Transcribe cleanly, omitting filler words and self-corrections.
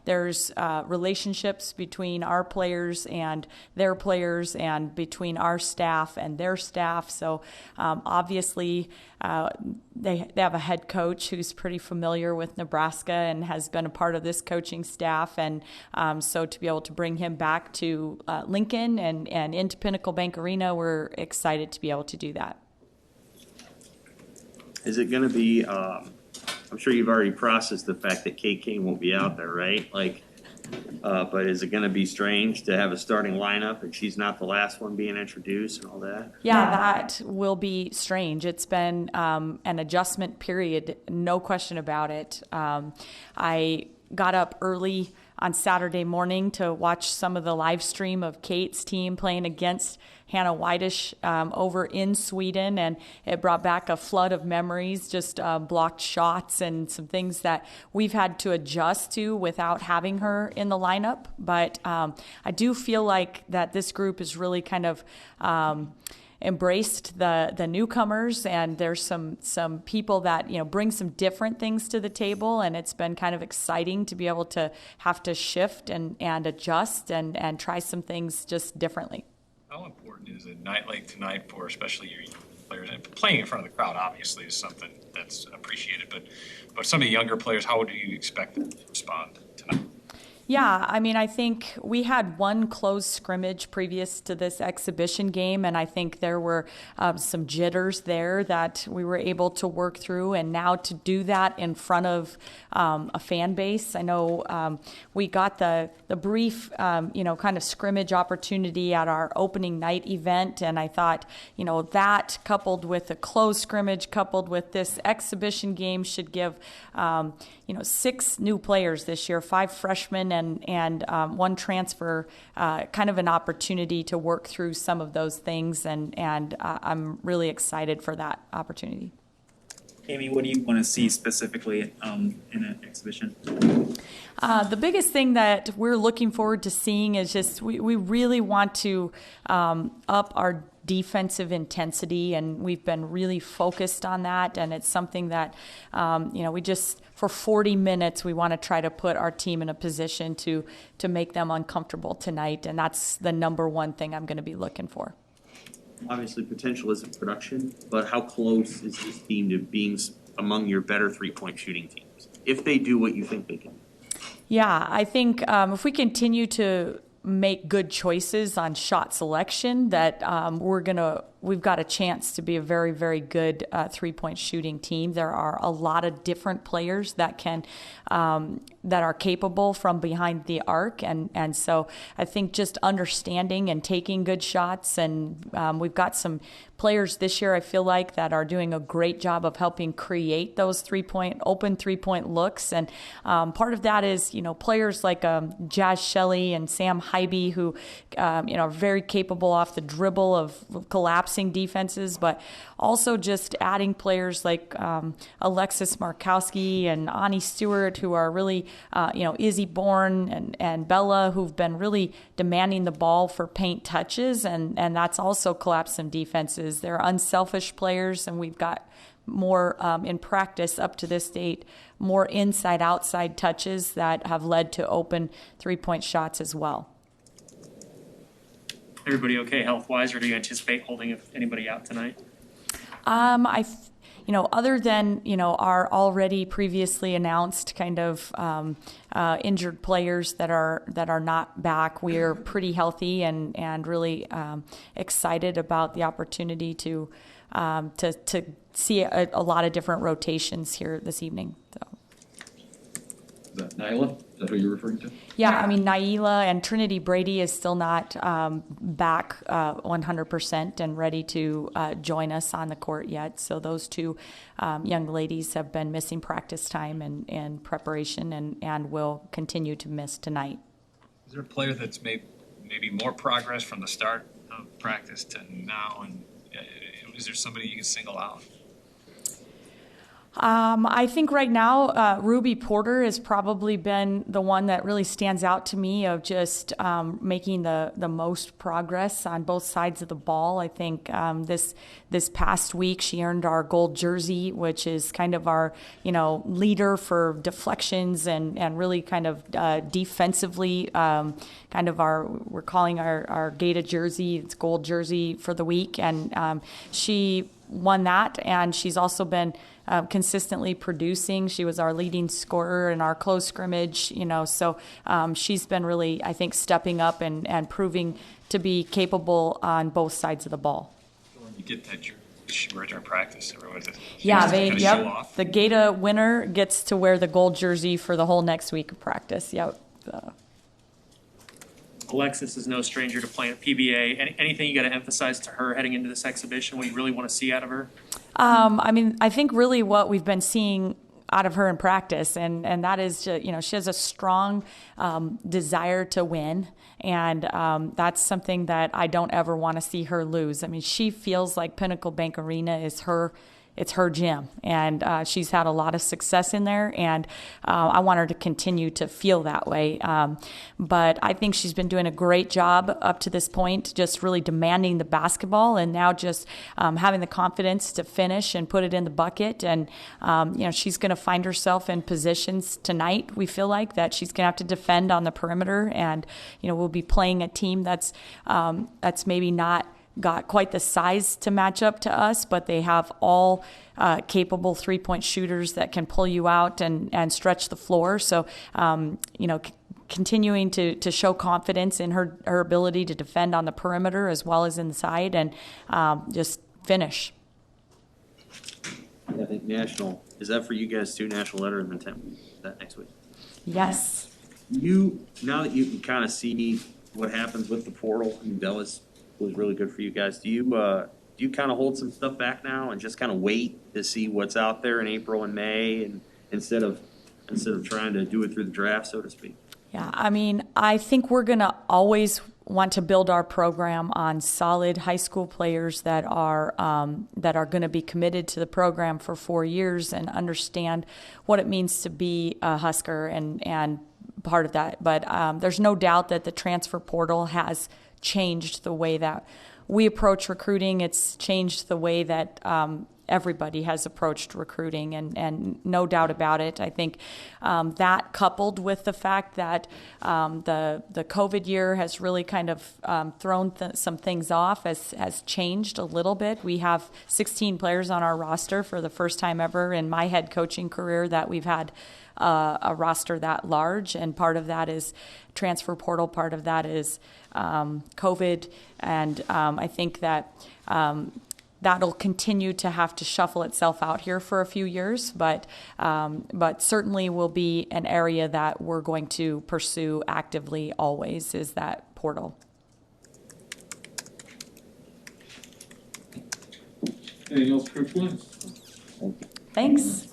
There's relationships between our players and their players, and between our staff and their staff. So obviously they have a head coach who's pretty familiar with Nebraska and has been a part of this coaching staff. And so to be able to bring him back to Lincoln and into Pinnacle Bank Arena, we're excited to be able to do that. Is it going to be I'm sure you've already processed the fact that KK won't be out there, right? But is it going to be strange to have a starting lineup and she's not the last one being introduced and all that? Yeah, that will be strange. It's been an adjustment period, no question about it. I got up early on Saturday morning to watch some of the live stream of Kate's team playing against Hannah Whitish over in Sweden, and it brought back a flood of memories, just blocked shots and some things that we've had to adjust to without having her in the lineup. But I do feel like that this group is really kind of embraced the newcomers, and there's some people that bring some different things to the table, and it's been kind of exciting to be able to have to shift and adjust and try some things just differently. How important is a night like tonight for especially your young players, and playing in front of the crowd obviously is something that's appreciated, but some of the younger players, how do you expect them to respond tonight? Yeah, I mean, I think we had one closed scrimmage previous to this exhibition game, and I think there were some jitters there that we were able to work through. And now to do that in front of a fan base, I know we got the brief, kind of scrimmage opportunity at our opening night event, and I thought, that coupled with a closed scrimmage, coupled with this exhibition game, should give 6 new players this year, 5 freshmen and 1 transfer, kind of an opportunity to work through some of those things, and I'm really excited for that opportunity. Amy, what do you want to see specifically in an exhibition? The biggest thing that we're looking forward to seeing is just we really want to up our defensive intensity, and we've been really focused on that, and it's something that we just for 40 minutes we want to try to put our team in a position to make them uncomfortable tonight, and that's the number one thing I'm going to be looking for. Obviously potential isn't production, but how close is this team to being among your better 3-point shooting teams if they do what you think they can? Yeah, I think if we continue to make good choices on shot selection, that we've got a chance to be a very, very good 3-point shooting team. There are a lot of different players that that are capable from behind the arc, and so I think just understanding and taking good shots, and we've got some players this year I feel like that are doing a great job of helping create those open 3-point looks, and part of that is players like Jazz Shelley and Sam Hybe, who are very capable off the dribble of collapsing defenses, but also just adding players like Alexis Markowski and Ani Stewart, who are really Izzy Bourne and Bella, who've been really demanding the ball for paint touches, and that's also collapsed some defenses. They're unselfish players, and we've got more in practice up to this date, more inside-outside touches that have led to open 3-point shots as well. Everybody okay health-wise, or do you anticipate holding anybody out tonight? Other than, our already previously announced kind of injured players that are not back, we are pretty healthy and really excited about the opportunity to see a lot of different rotations here this evening. So. Is that Nyla? Is that who you're referring to? Yeah, I mean, Naila and Trinity Brady is still not back 100% and ready to join us on the court yet. So those 2 young ladies have been missing practice time and preparation and will continue to miss tonight. Is there a player that's made maybe more progress from the start of practice to now, and is there somebody you can single out? I think right now, Ruby Porter has probably been the one that really stands out to me of just making the most progress on both sides of the ball. I think this past week she earned our gold jersey, which is kind of our leader for deflections and really kind of defensively kind of we're calling our Gata jersey, it's gold jersey for the week, and she won that, and she's also been consistently producing. She was our leading scorer in our close scrimmage, so she's been really, I think, stepping up and proving to be capable on both sides of the ball. You get that she wears during practice. Everyone does. Yeah, Kind of show off. the Gata winner gets to wear the gold jersey for the whole next week of practice. Yep. Alexis is no stranger to playing at PBA. Anything you got to emphasize to her heading into this exhibition? What you really want to see out of her? I think really what we've been seeing out of her in practice, and that is, she has a strong desire to win, and that's something that I don't ever want to see her lose. I mean, she feels like Pinnacle Bank Arena is her gym, and she's had a lot of success in there, and I want her to continue to feel that way. But I think she's been doing a great job up to this point, just really demanding the basketball, and now just having the confidence to finish and put it in the bucket. And she's going to find herself in positions tonight. We feel like that she's going to have to defend on the perimeter, and we'll be playing a team that's maybe not got quite the size to match up to us, but they have all capable three-point shooters that can pull you out and stretch the floor. So, continuing to show confidence in her ability to defend on the perimeter as well as inside, and just finish. I think is that for you guys too, national letter of intent, that next week? Yes. Now that you can kind of see what happens with the portal, I mean, that was really good for you guys. Do you kind of hold some stuff back now and just kind of wait to see what's out there in April and May, and instead of trying to do it through the draft, so to speak? Yeah, I mean, I think we're going to always want to build our program on solid high school players that are going to be committed to the program for 4 years and understand what it means to be a Husker and part of that. But there's no doubt that the transfer portal has changed the way that we approach recruiting. It's changed the way that everybody has approached recruiting, and no doubt about it. I think that, coupled with the fact that the COVID year has really kind of thrown some things off, has changed a little bit. We have 16 players on our roster for the first time ever in my head coaching career that we've had a roster that large, and part of that is transfer portal, part of that is COVID, and I think that that'll continue to have to shuffle itself out here for a few years, but certainly will be an area that we're going to pursue actively always, is that portal. Anything else, Coach Lynn? Thanks.